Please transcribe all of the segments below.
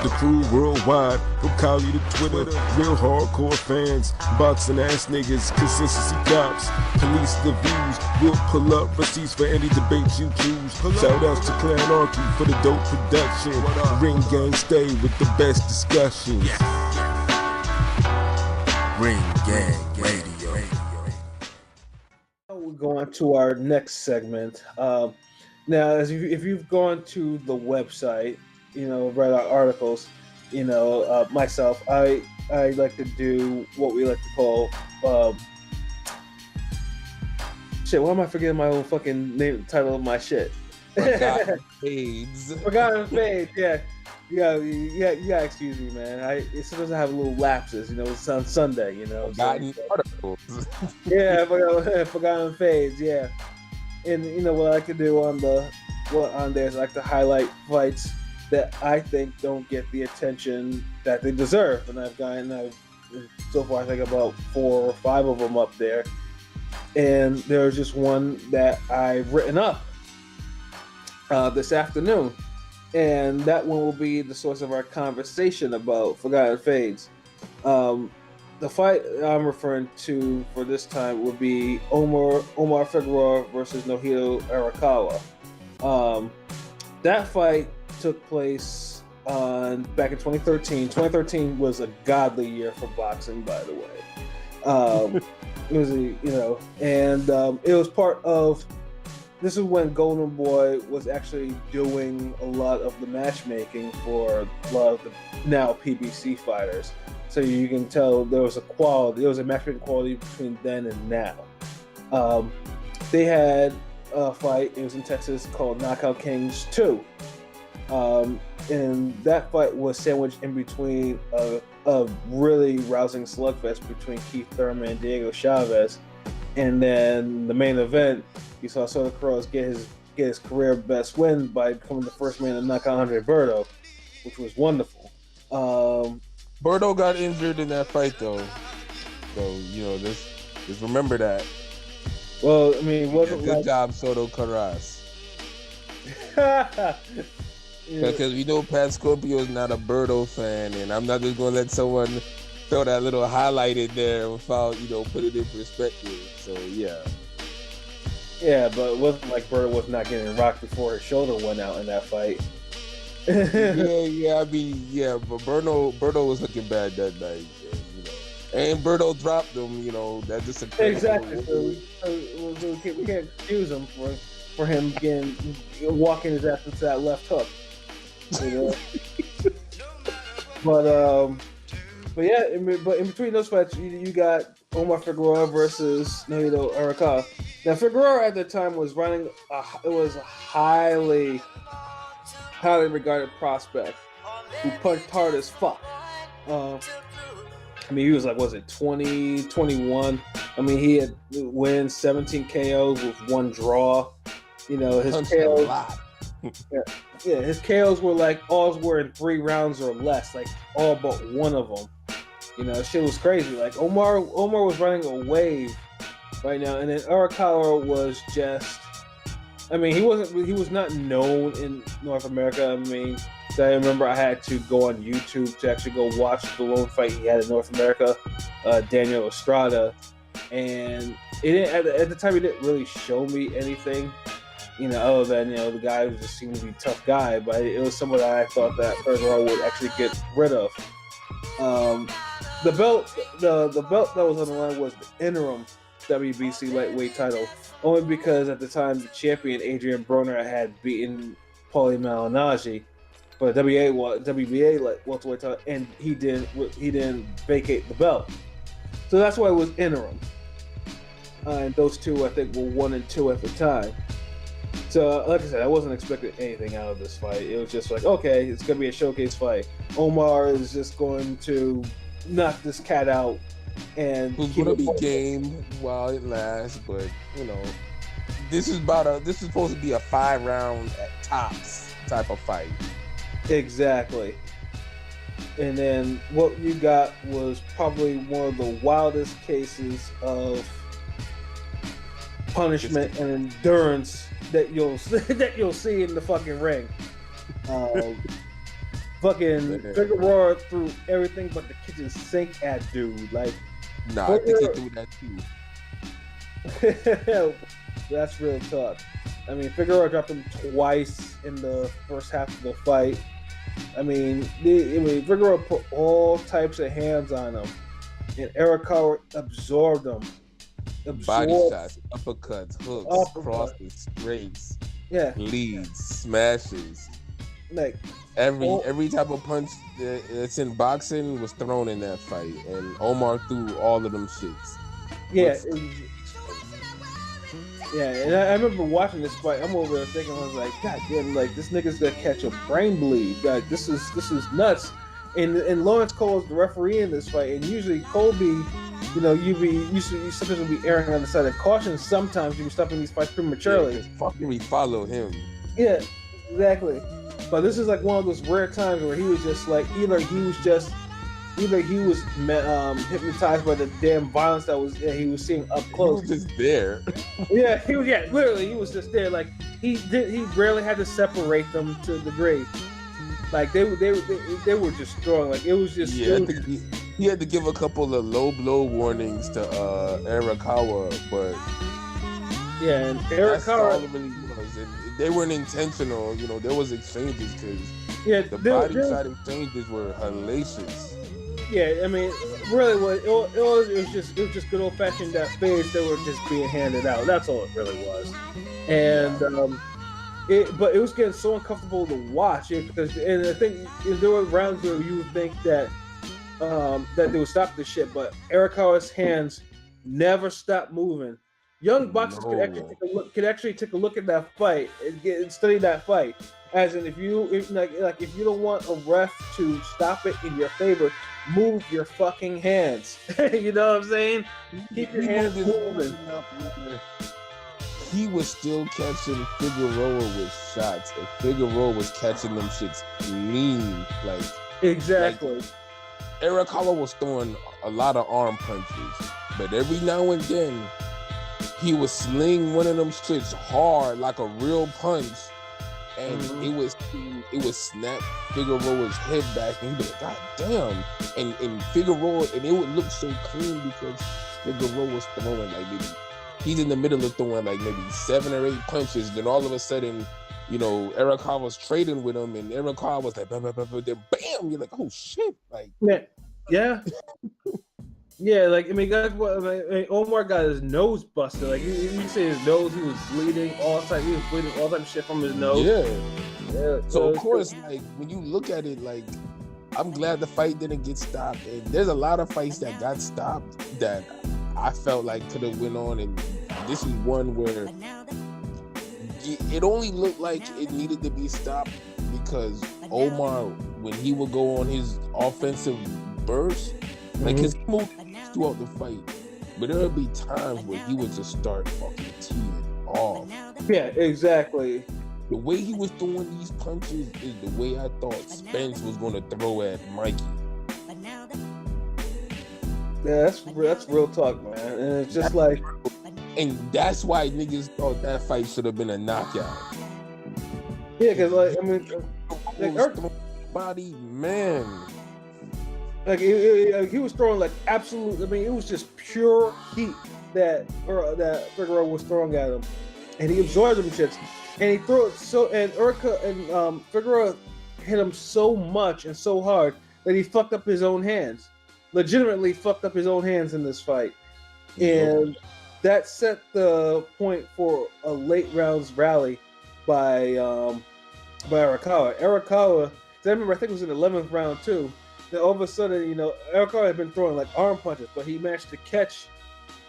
The crew worldwide, from Cali to Twitter, real hardcore fans, boxing ass niggas, consistency cops, police the views, we'll pull up receipts for any debate you choose. Shout outs to Clan Archie for the dope production. Ring gang stay with the best discussions. Ring Gang Radio. We're going to our next segment. Now, if you've gone to the website, read our articles, myself, I like to do what we like to call shit. Why am I forgetting my own fucking name, title of my shit? Forgotten Fades. Forgotten Fades. Yeah. Yeah. Excuse me, man. Sometimes I have little lapses. It's on Sunday. Forgotten articles. Yeah, Forgotten Fades. Yeah, and what I like to do on there is I like to highlight fights that I think don't get the attention that they deserve, and I've so far I think about 4 or 5 of them up there, and there's just one that I've written up this afternoon. And that one will be the source of our conversation about Forgotten Fades. The fight I'm referring to for this time would be Omar Figueroa versus Nihito Arakawa. That fight took place back in 2013. 2013 was a godly year for boxing, by the way. It was it was part of. This is when Golden Boy was actually doing a lot of the matchmaking for a lot of the now PBC fighters. So you can tell there was a matchmaking quality between then and now. They had a fight, it was in Texas, called Knockout Kings 2. And that fight was sandwiched in between a really rousing slugfest between Keith Thurman and Diego Chavez. And then the main event, you saw Soto Cruz get his career best win by becoming the first man to knock out Andre Berto, which was wonderful. Berto got injured in that fight, though. So just remember that. Well, I mean, good job, Soto Cruz. Because we know Patscorpio is not a Berto fan, and I'm not just gonna let someone throw that little highlight in there without put it in perspective. So yeah. Yeah, but it wasn't like Berto was not getting rocked before his shoulder went out in that fight. But Berto was looking bad that night, and Berto dropped him. That just exactly. So we can't excuse him for him walking his ass into that left hook. But in between those fights, you got Omar Figueroa versus Nihito Arakawa. Now, Figueroa at the time was running. It was a highly regarded prospect who punched hard as fuck. He was like, 20, 21? He had wins 17 KOs with 1 draw. His KOs. A lot. His KOs were like all were in 3 rounds or less, like all but one of them. Shit was crazy. Like Omar was running a wave right now, and then Arakawa was just. He was not known in North America. I remember I had to go on YouTube to actually go watch the lone fight he had in North America, Daniel Estrada, and at the time he didn't really show me anything, other than the guy who just seemed to be a tough guy. But it was someone that I thought that Figueroa would actually get rid of. The belt that was on the line was the interim WBC Lightweight Title, only because at the time the champion Adrian Broner had beaten Paulie Malignaggi for the WBA welterweight title, and he didn't vacate the belt, so that's why it was interim. And those two, I think, were 1 and 2 at the time. So, like I said, I wasn't expecting anything out of this fight. It was just like, okay, it's gonna be a showcase fight. Omar is just going to knock this cat out, and who's gonna be game while it lasts. But this is supposed to be a 5-round at tops type of fight. Exactly. And then what you got was probably one of the wildest cases of punishment and endurance that you'll see in the fucking ring. Fucking Figueroa threw everything but the kitchen sink at dude. Like, nah, I think he threw that too. That's real talk. I mean, Figueroa dropped him twice in the first half of the fight. I mean, Figueroa put all types of hands on him, and Arakawa absorbed him. Body shots, uppercuts, hooks, crosses, straights, leads, smashes. Like every type of punch that's in boxing was thrown in that fight, and Omar threw all of them shits. And I remember watching this fight. I'm over there thinking, I was like, God damn, like this nigga's gonna catch a brain bleed. Like this is nuts. And Lawrence Cole is the referee in this fight, and usually Colby, you know, you sometimes will be erring on the side of caution. Sometimes you be stopping these fights prematurely. Fucking we follow him. Yeah, exactly. But this is like one of those rare times where he was just like either he was hypnotized by the damn violence that he was seeing up close. He was just there. Literally, he was just there. Like he rarely had to separate them to the degree. Like they were just throwing. Like it was just. Yeah, I think he had to give a couple of low blow warnings to Arakawa, but and Arakawa. That's all it really was. And they weren't intentional. You know, there was exchanges because the body shot exchanges were hellacious. Yeah, I mean, really, it was just good old fashioned that phase that were just being handed out. That's all it really was, and but it was getting so uncomfortable to watch it because, and I think there were rounds where you would think that they would stop this shit, but Arakawa's hands never stopped moving. Young boxers could actually take a look at that fight and study that fight. As in, if you don't want a ref to stop it in your favor, move your fucking hands. You know what I'm saying? Keep your hands moving. He was still catching Figueroa with shots, and Figueroa was catching them shits clean. Like exactly. Arakawa was throwing a lot of arm punches, but every now and then he would sling one of them shits hard like a real punch. And it would snap Figueroa's head back, and he'd be like, God damn. And Figueroa, and it would look so clean because Figueroa was throwing like maybe, he's in the middle of throwing like maybe 7 or 8 punches. Then all of a sudden, you know, Arakawa was trading with him, and Arakawa was like, bam, bam, bam, bam, then bam, you're like, oh shit. Like, yeah. Yeah, like I mean, Omar got his nose busted. Like you say, his nose, he was bleeding all the time. He was bleeding all that shit from his nose. Yeah. So of course, like when you look at it, like I'm glad the fight didn't get stopped. And there's a lot of fights that got stopped that I felt like could have went on, and this is one where it only looked like it needed to be stopped because Omar, when he would go on his offensive burst, like his move throughout the fight, but there would be times where he would just start fucking teeing off. Yeah, exactly. The way he was throwing these punches is the way I thought Spence was going to throw at Mikey. Yeah, that's real talk, man. And it's just like, and that's why niggas thought that fight should have been a knockout. Yeah, because like I mean, body man. Like he was throwing like absolute. I mean, it was just pure heat that Figueroa was throwing at him, and he absorbed them shits. And he threw it so, and Figueroa hit him so much and so hard that he fucked up his own hands. Legitimately fucked up his own hands in this fight, and that set the point for a late rounds rally by Arakawa. Arakawa, I remember, I think it was in the 11th round too. Then all of a sudden, you know, Arakawa had been throwing like arm punches, but he managed to catch,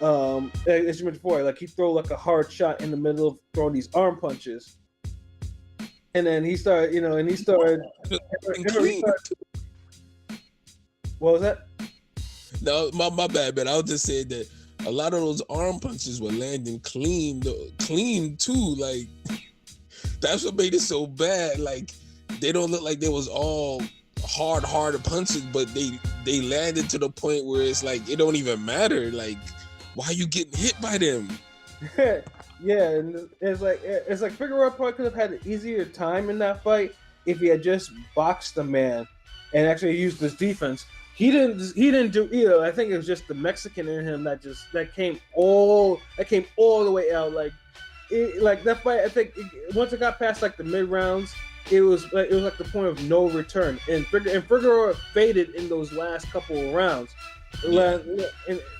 as you mentioned before, like he threw like a hard shot in the middle of throwing these arm punches, and then he started. What was that? No, my bad, man. I was just saying that a lot of those arm punches were landing clean too. Like that's what made it so bad. Like they don't look like they was all hard punches, but they landed to the point where it's like it don't even matter. Like, why are you getting hit by them? Yeah, and it's like Figueroa probably could have had an easier time in that fight if he had just boxed the man and actually used his defense. He didn't do either. I think it was just the Mexican in him that came all the way out. Like that fight. I think once it got past like the mid rounds, it was like the point of no return. And Figueroa faded in those last couple of rounds. Let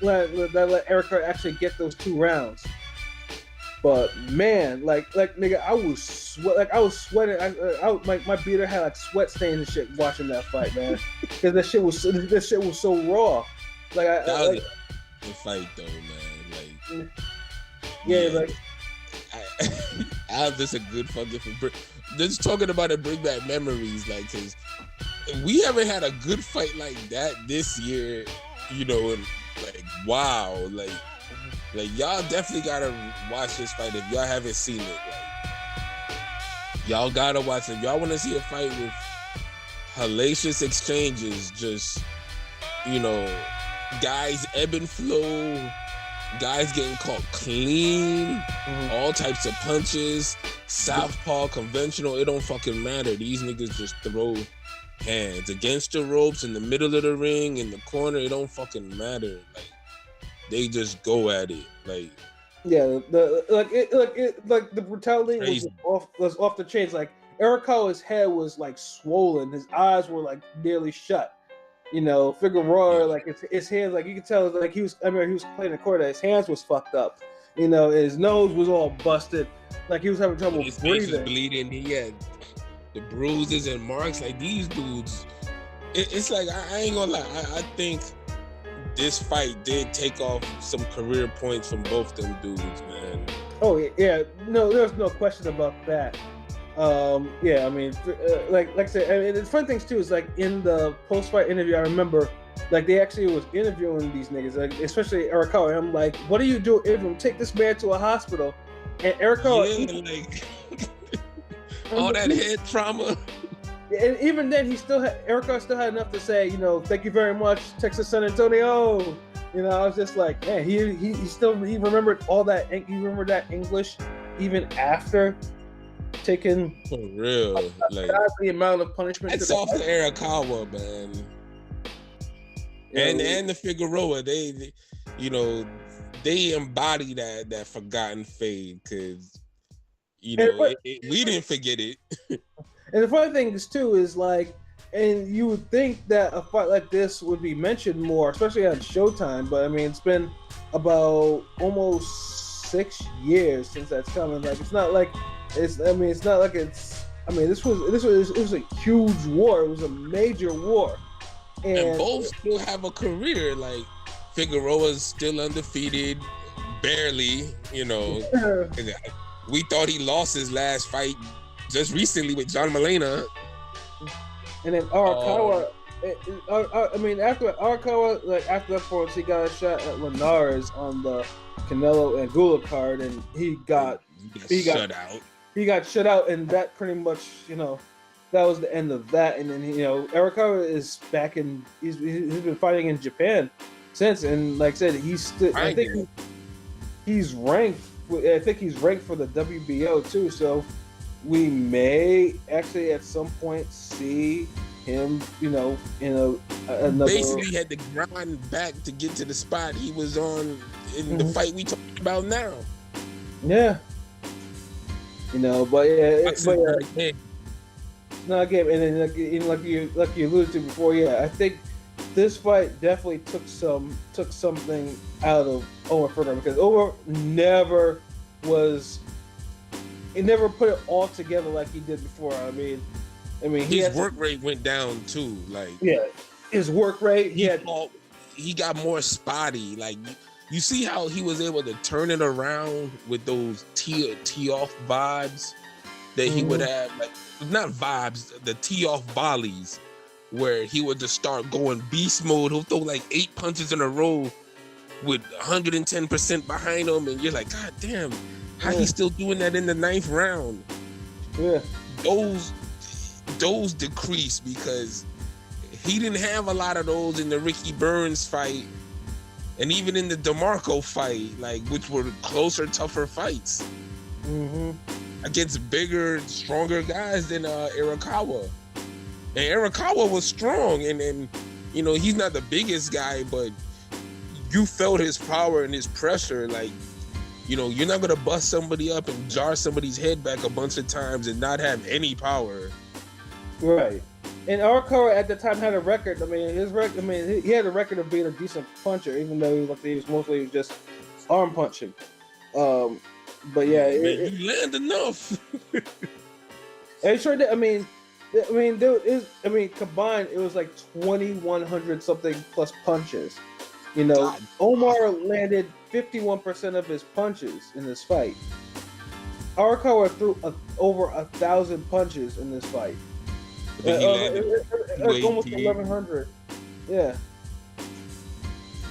Arakawa actually get those 2 rounds. But man, like nigga, I was sweating. My beater had like sweat stains and shit watching that fight, man. Because that shit was so raw. Like that was a fight though, man. Like I was just a good fucking just talking about it bring back memories, like, cause we haven't had a good fight like that this year, you know, and like wow, like y'all definitely gotta watch this fight if y'all haven't seen it. Like, y'all gotta watch it. If y'all want to see a fight with hellacious exchanges, just, you know, guys ebb and flow, guys getting caught clean, all types of punches, southpaw, conventional, it don't fucking matter. These niggas just throw hands against the ropes, in the middle of the ring, in the corner, it don't fucking matter. Like, they just go at it, like, yeah. The brutality was off the chains. Like, Arakawa's head was like swollen, his eyes were like nearly shut. You know, Figueroa, like his hands, like you could tell, like he was playing the court. His hands was fucked up. You know, his nose was all busted, like he was having trouble his breathing. face was bleeding. He had the bruises and marks. Like, these dudes, it's like I ain't gonna lie. I think this fight did take off some career points from both them dudes, man. Oh yeah, no, there's no question about that. Yeah, I mean, like I said, I mean, the fun things too is like in the post-fight interview, I remember like they actually was interviewing these niggas, like especially Arakawa. I'm like, what do you do if you take this man to a hospital? And Arakawa, all that head trauma. And even then, Arakawa still had enough to say, you know, thank you very much, Texas San Antonio. You know, I was just like, man, he remembered all that. He remembered that English even after taking for real, like the amount of punishment. It's off the Arakawa, man. And the Figueroa, they you know, they embody that forgotten fade, because, you know, we didn't forget it. And the funny thing is too is like, and you would think that a fight like this would be mentioned more, especially on Showtime. But I mean, it's been about almost 6 years since that's coming. Like, it's not like it's. I mean, it's not like it's. I mean, it was a huge war. It was a major war, and both still have a career. Like, Figueroa's still undefeated, barely. You know, we thought he lost his last fight just recently with John Molina. And then Arakawa, I mean, after Arakawa, like after that performance, he got a shot at Linares on the Canelo and Gula card, and he got shut out. He got shut out, and that pretty much, you know, that was the end of that. And then, you know, Arakawa is back in. He's been fighting in Japan since, and like I said, I think he's ranked. I think he's ranked for the WBO too. So we may actually at some point see him, you know, in another. Basically, had to grind back to get to the spot he was on in the fight we talking about now. Yeah, you know, but it's not a game. And then like you alluded to before, yeah, I think this fight definitely took something out of Omar Figueroa, because Omar never put it all together like he did before. I mean, his work rate went down tee. Like, yeah, his work rate. He got more spotty. Like, you see how he was able to turn it around with those tee off vibes that he would have, like, not vibes, the tee off volleys, where he would just start going beast mode. He'll throw like 8 punches in a row with 110% behind him, and you're like, God damn, how he's still doing that in the 9th round? Yeah, those decreased because he didn't have a lot of those in the Ricky Burns fight, and even in the DeMarco fight, like, which were closer, tougher fights. against bigger, stronger guys than Arakawa. And Arakawa was strong, and you know, he's not the biggest guy, but you felt his power and his pressure. Like, you know, you're not gonna bust somebody up and jar somebody's head back a bunch of times and not have any power. Right. And Arakawa at the time had a record. I mean, he had a record of being a decent puncher, even though he was mostly just arm punching. But yeah, you land enough. It sure did. I mean, combined, it was like 2,100 something plus punches. You know, God. Omar landed 51% of his punches in this fight. Arakawa threw over 1,000 punches in this fight. Almost 1,100. Yeah.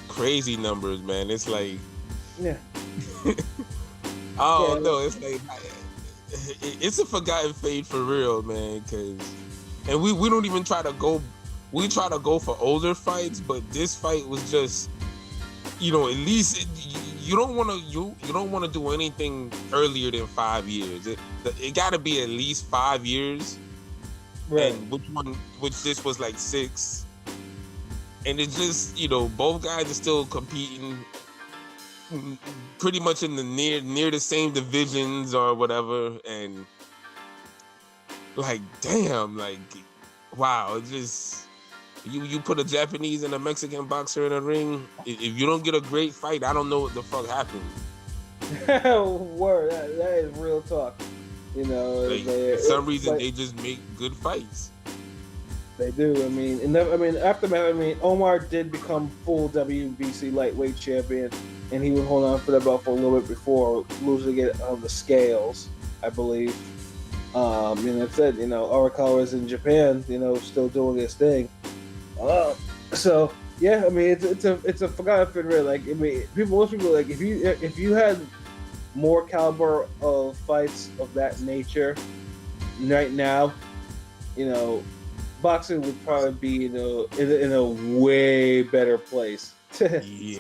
Crazy numbers, man. It's like, yeah. No, it's like, it's a forgotten fate for real, man. And we don't even try to go. We try to go for older fights, but this fight was just, you know, at least you don't want to do anything earlier than 5 years. It got to be at least 5 years. Right. And which this was like 6. And it's just, you know, both guys are still competing pretty much in the near the same divisions or whatever. And like, damn, like, wow, it just, you put a Japanese and a Mexican boxer in a ring, if you don't get a great fight, I don't know what the fuck happened. Word, that is real talk. You know, like, for some reason they just make good fights. They do. I mean, aftermath. I mean, Omar did become full WBC lightweight champion, and he was holding on for the belt for a little bit before losing it on the scales, I believe. And it said, you know, Arakawa is in Japan, you know, still doing his thing. So yeah, I mean, it's a forgotten fit, really. Like, I mean, most people like if you had more caliber of fights of that nature right now, you know, boxing would probably be in a way better place. Yeah,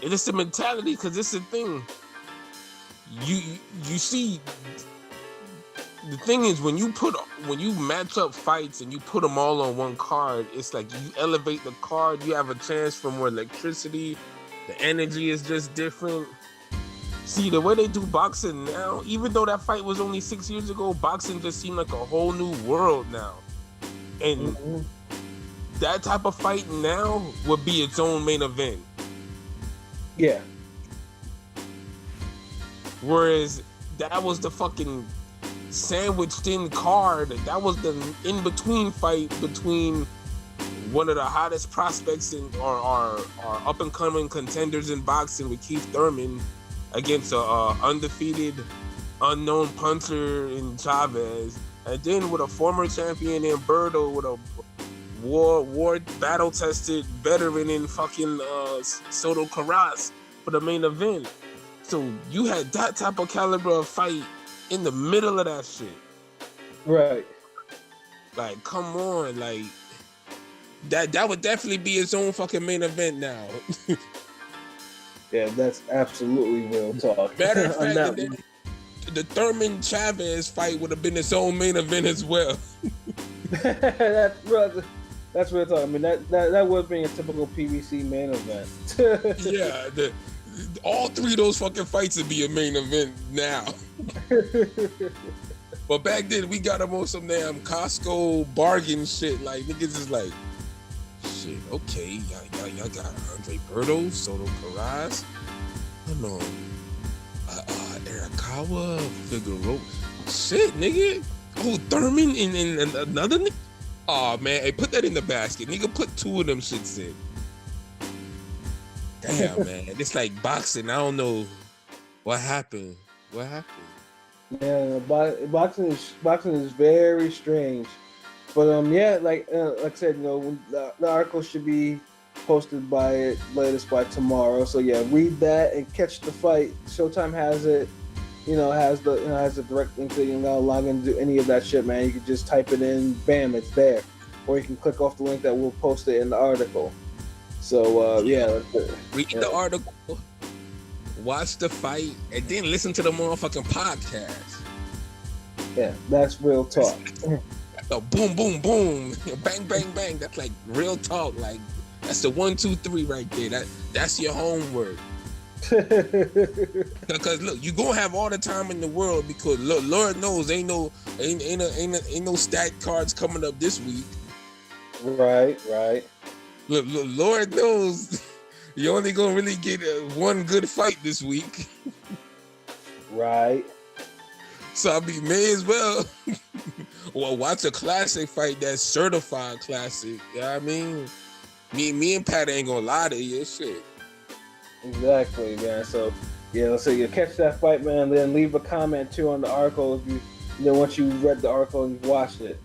and it's the mentality, because it's the thing. You see, the thing is, when you match up fights and you put them all on one card, it's like you elevate the card. You have a chance for more electricity. The energy is just different. See, the way they do boxing now, even though that fight was only 6 years ago, boxing just seemed like a whole new world now. And that type of fight now would be its own main event. Yeah. Whereas that was the fucking sandwiched in card. That was the in-between fight between one of the hottest prospects or up-and-coming contenders in boxing with Keith Thurman against a undefeated, unknown puncher in Chavez, and then with a former champion in Berto, with a war battle-tested veteran in fucking Soto Carras for the main event. So you had that type of caliber of fight in the middle of that shit. Right. Like, come on, like that would definitely be its own fucking main event now. Yeah, that's absolutely real talk. Matter of fact, the Thurman Chavez fight would have been its own main event as well. That's real talk. I mean, that would be a typical PBC main event. Yeah, all three of those fucking fights would be a main event now. But back then, we got them on some damn Costco bargain shit. Like, niggas is like, shit, okay, y'all got Andre Berto, Soto Carras, hold on, Arakawa, Figueroa, shit, nigga. Oh, Thurman and another nigga. Oh man, hey, put that in the basket, nigga. Put 2 of them shits in. Damn, man, it's like boxing. I don't know what happened. Yeah, boxing is very strange. But yeah, like I said, you know, the article should be posted by latest by tomorrow. So yeah, read that and catch the fight. Showtime has it. You know, has the direct link, so you don't gotta log in to do any of that shit, man. You can just type it in, bam, it's there. Or you can click off the link that we'll post it in the article. So yeah, read the article, watch the fight, and then listen to the motherfucking podcast. Yeah, that's real talk. Oh, boom, boom, boom, bang, bang, bang. That's like real talk. Like that's the 1, 2, 3 right there. That's your homework. Because look, you gonna have all the time in the world because look, Lord knows ain't no stat cards coming up this week. Right. Look, Lord knows you only gonna really get one good fight this week. Right. So I mean, may as well watch a classic fight that's certified classic. You know what I mean? Me and Pat ain't gonna lie to you, shit. Exactly, man. So yeah, so you catch that fight, man. Then leave a comment too on the article if you, once you read the article and you watched it.